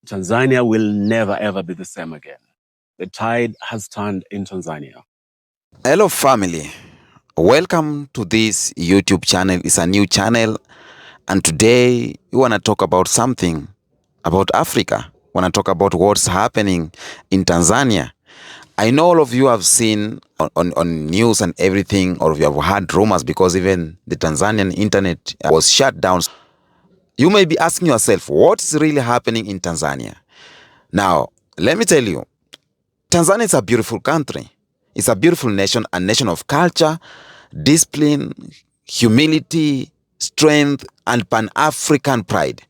Tanzania will never ever be the same again. The tide has turned in Tanzania. Hello family, welcome to this YouTube channel. It's a new channel and today we want to talk about something about Africa. We want to talk about what's happening in Tanzania. I know all of you have seen on news and everything, or you have heard rumors because even the Tanzanian internet was shut down. You may be asking yourself, what's really happening in Tanzania? Now, let me tell you, Tanzania is a beautiful country. It's a beautiful nation, a nation of culture, discipline, humility, strength, and Pan-African pride.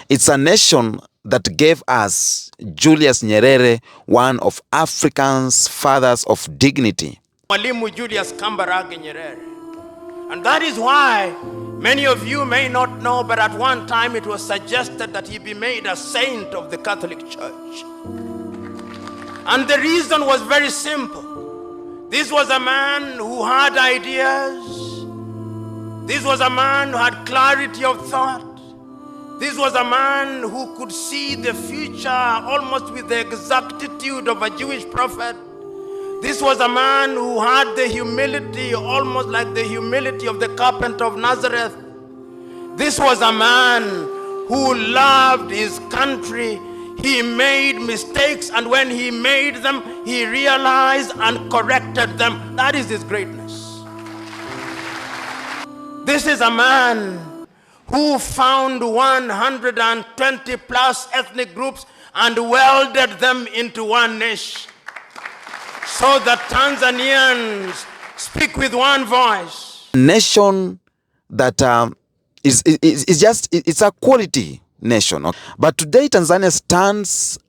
It's a nation that gave us Julius Nyerere, one of Africa's fathers of dignity. Mwalimu Julius Kambarage Nyerere. And that is why many of you may not know, but at one time it was suggested that he be made a saint of the Catholic Church. And the reason was very simple. This was a man who had ideas. This was a man who had clarity of thought. This was a man who could see the future almost with the exactitude of a Jewish prophet. This was a man who had the humility, almost like the humility of the carpenter of Nazareth. This was a man who loved his country. He made mistakes, and when he made them, he realized and corrected them. That is his greatness. This is a man who found 120 plus ethnic groups and welded them into one nation, so that Tanzanians speak with one voice. Nation that it's a quality nation. But today Tanzania stands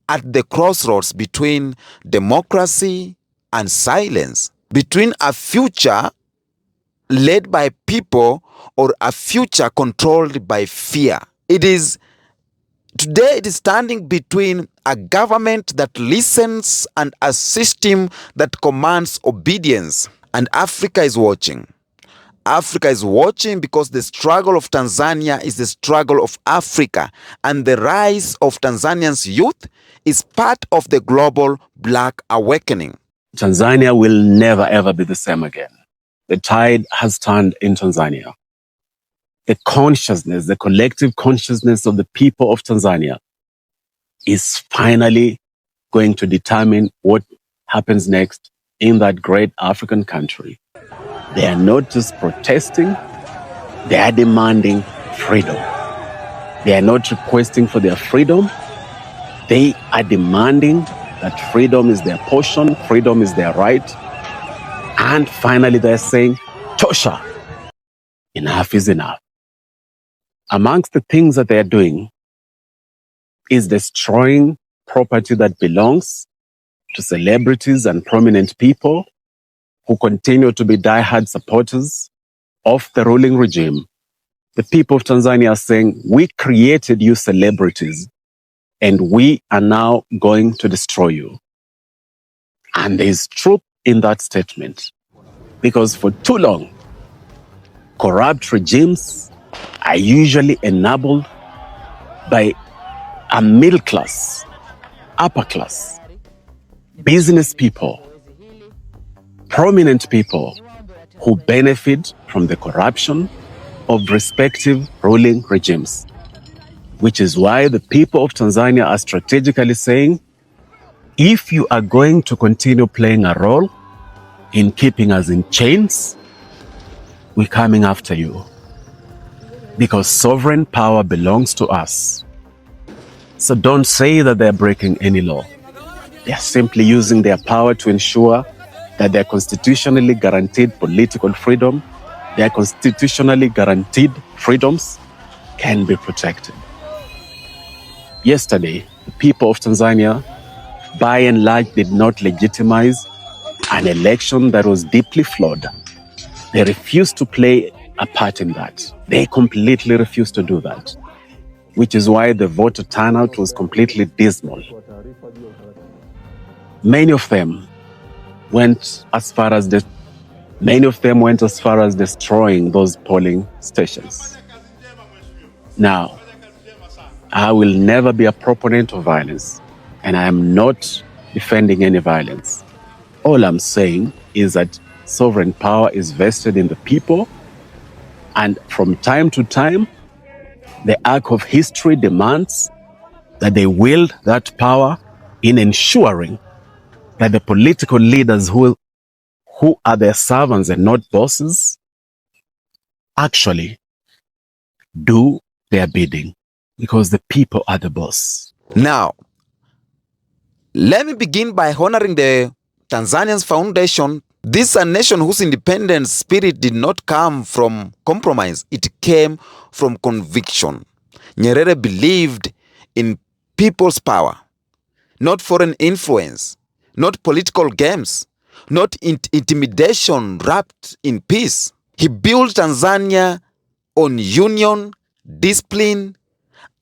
at the crossroads between democracy and silence, between a future led by people or a future controlled by fear. Today it is standing between a government that listens and a system that commands obedience. And Africa is watching. Africa is watching because the struggle of Tanzania is the struggle of Africa. And the rise of Tanzanians' youth is part of the global Black awakening. Tanzania will never ever be the same again. The tide has turned in Tanzania. The consciousness, the collective consciousness of the people of Tanzania is finally going to determine what happens next in that great African country. They are not just protesting, they are demanding freedom. They are not requesting for their freedom. They are demanding that freedom is their portion, freedom is their right. And finally they're saying, Tosha, enough is enough. Amongst the things that they are doing is destroying property that belongs to celebrities and prominent people who continue to be diehard supporters of the ruling regime. The people of Tanzania are saying, we created you celebrities and we are now going to destroy you. And there is truth in that statement, because for too long, corrupt regimes are usually enabled by a middle class, upper class, business people, prominent people who benefit from the corruption of respective ruling regimes, which is why the people of Tanzania are strategically saying, if you are going to continue playing a role in keeping us in chains, we're coming after you, because sovereign power belongs to us. So don't say that they're breaking any law. They're simply using their power to ensure that their constitutionally guaranteed political freedom, their constitutionally guaranteed freedoms can be protected. Yesterday, the people of Tanzania, by and large, did not legitimize an election that was deeply flawed. They refused to play a part in that. They completely refused to do that, which is why the voter turnout was completely dismal. Many of them went as far as destroying those polling stations. Now, I will never be a proponent of violence, and I am not defending any violence. All I'm saying is that sovereign power is vested in the people, and from time to time, the arc of history demands that they wield that power in ensuring that the political leaders who are their servants and not bosses actually do their bidding, because the people are the boss. Now, let me begin by honoring the Tanzanians foundation. This is a nation whose independent spirit did not come from compromise. It came from conviction. Nyerere believed in people's power, not foreign influence, not political games, not intimidation wrapped in peace. He built Tanzania on union, discipline,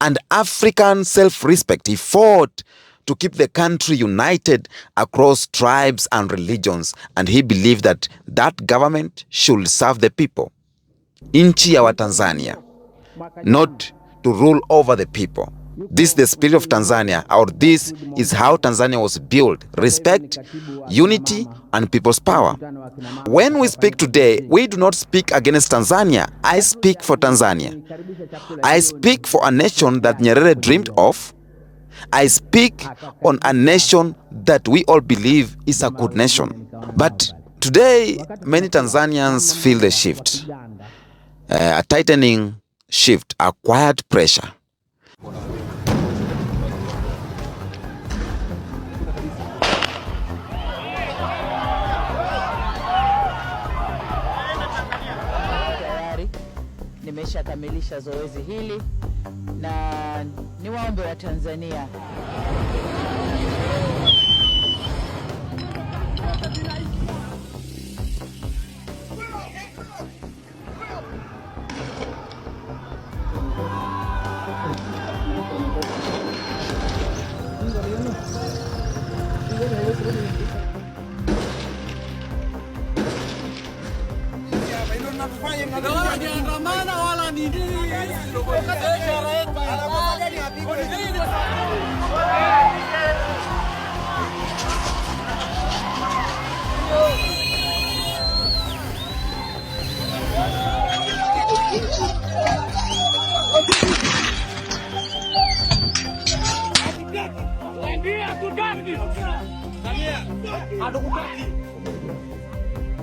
and African self-respect. He fought to keep the country united across tribes and religions, and he believed that that government should serve the people. Nchi ya Watanzania, not to rule over the people. This is the spirit of Tanzania, or this is how Tanzania was built. Respect, unity, and people's power. When we speak today, we do not speak against Tanzania. I speak for Tanzania. I speak for a nation that Nyerere dreamed of. I speak on a nation that we all believe is a good nation. But today, many Tanzanians feel the shift. A tightening shift, a quiet pressure. Nimeshakamilisha zoezi hili na ni waombe wa Tanzania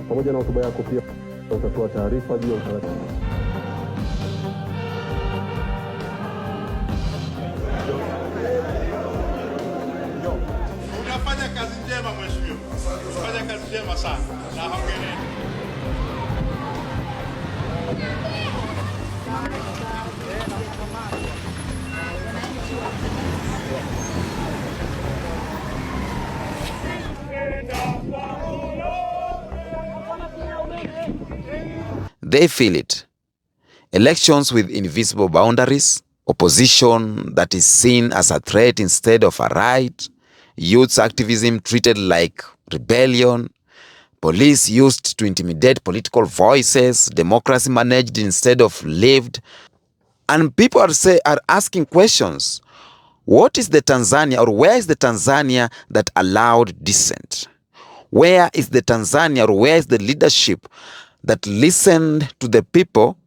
pamoja na hotuba yako pia utatoa taarifa juu ya utaratibu. Unafanya kazi njema mheshimiwa. Unafanya kazi njema sana. Na hongereni. They feel it. Elections with invisible boundaries, opposition that is seen as a threat instead of a right, youth activism treated like rebellion, police used to intimidate political voices, democracy managed instead of lived. And people are asking questions. What is the Tanzania, or where is the Tanzania that allowed dissent? Where is the Tanzania, or where is the leadership that listened to the people?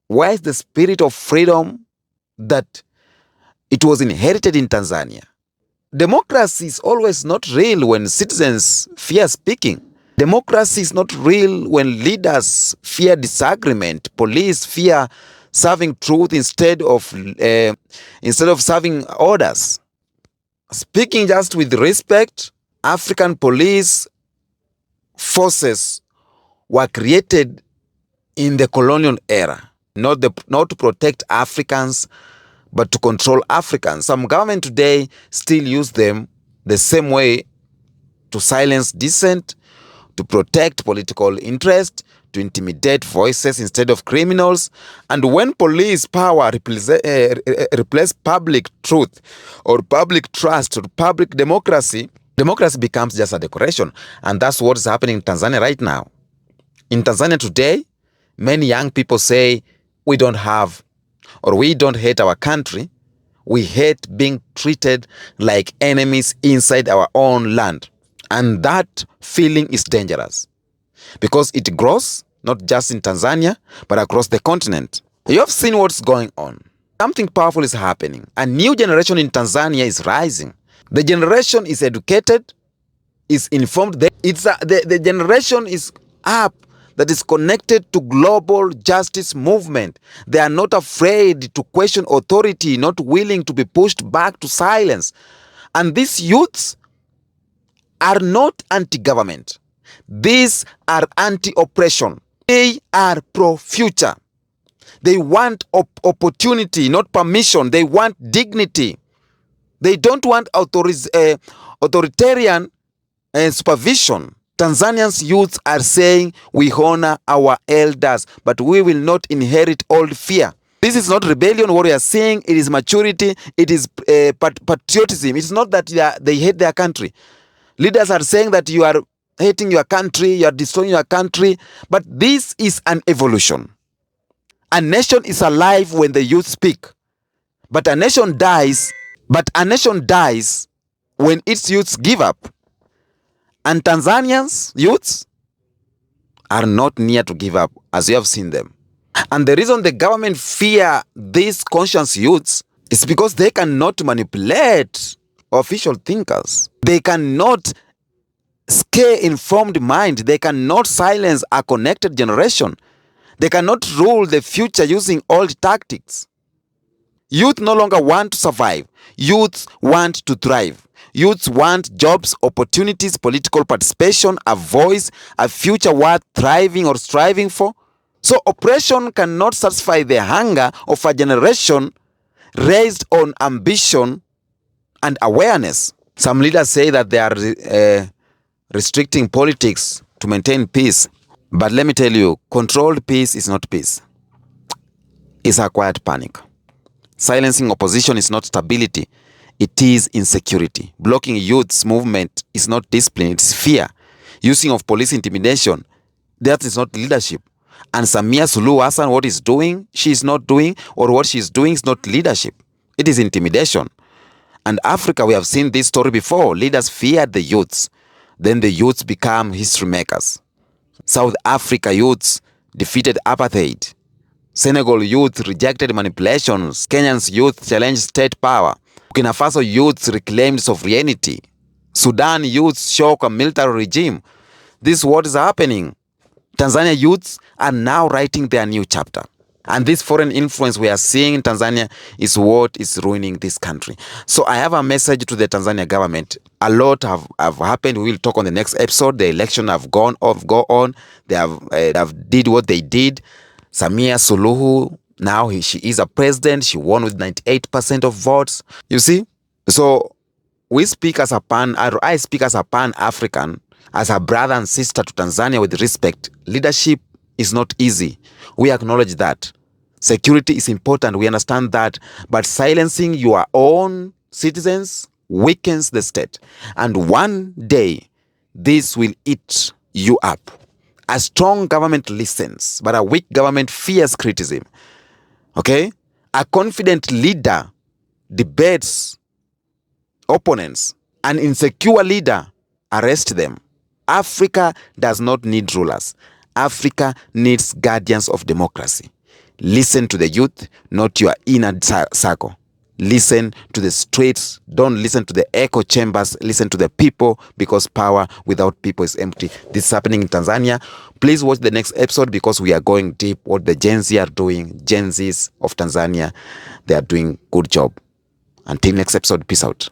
Where is the spirit of freedom that it was inherited in Tanzania? Democracy is always not real when citizens fear speaking. Democracy is not real when leaders fear disagreement, police fear serving truth instead of serving orders. Speaking just with respect, African police forces were created in the colonial era, not to protect Africans, but to control Africans. Some government today still use them the same way to silence dissent, to protect political interest, to intimidate voices instead of criminals. And when police power replace public truth or public trust or public democracy, democracy becomes just a decoration. And that's what is happening in Tanzania right now. In Tanzania today, many young people say we don't have, or we don't hate our country, We hate being treated like enemies inside our own land. And that feeling is dangerous because it grows not just in Tanzania, but across the continent. You have seen what's going on. Something powerful is happening. A new generation in Tanzania is rising. The generation is educated, is informed. The generation is up, that is connected to global justice movement. They are not afraid to question authority, not willing to be pushed back to silence. And these youths are not anti-government. These are anti-oppression. They are pro-future. They want opportunity, not permission. They want dignity. They don't want authoritarian supervision. Tanzanians youths are saying we honor our elders, but we will not inherit old fear. This is not rebellion. What we are saying, it is maturity. It is patriotism. It's not that they hate their country. Leaders are saying that you are hating your country, you are destroying your country, but this is an evolution. A nation is alive when the youth speak, but a nation dies. When its youths give up. And Tanzanians youths are not near to give up, as you have seen them. And the reason the government fear these conscious youths is because they cannot manipulate official thinkers. They cannot scare informed mind. They cannot silence a connected generation. They cannot rule the future using old tactics. Youth no longer want to survive. Youth want to thrive. Youths want jobs, opportunities, political participation, a voice, a future worth thriving or striving for. So oppression cannot satisfy the hunger of a generation raised on ambition and awareness. Some leaders say that they are restricting politics to maintain peace. But let me tell you, controlled peace is not peace. It's a quiet panic. Silencing opposition is not stability. It is insecurity. Blocking youth's movement is not discipline, it's fear. Using of police intimidation, that is not leadership. And Samia Suluhu Hassan, what is doing, she is not doing, or what she is doing is not leadership. It is intimidation. And Africa, we have seen this story before. Leaders feared the youths. Then the youths become history makers. South Africa youths defeated apartheid. Senegal youth rejected manipulations. Kenyan's youth challenged state power. Burkina Faso youths reclaimed sovereignty. Sudan youths shock a military regime. This is what is happening. Tanzania youths are now writing their new chapter. And this foreign influence we are seeing in Tanzania is what is ruining this country. So I have a message to the Tanzania government. A lot have happened. We will talk on the next episode. The election have gone on. They have did what they did. Samia Suluhu, now she is a president. She won with 98% of votes. You see? So we speak as I speak as a pan-African, as a brother and sister to Tanzania with respect. Leadership is not easy. We acknowledge that. Security is important. We understand that. But silencing your own citizens weakens the state. And one day, this will eat you up. A strong government listens, but a weak government fears criticism. Okay? A confident leader debates opponents. An insecure leader arrests them. Africa does not need rulers. Africa needs guardians of democracy. Listen to the youth, not your inner circle. Listen to the streets. Don't listen to the echo chambers. Listen to the people, because power without people is empty. This is happening in Tanzania. Please watch the next episode, because we are going deep what the Gen Z are doing. Gen Zs of Tanzania, they are doing good job. Until next episode, peace out.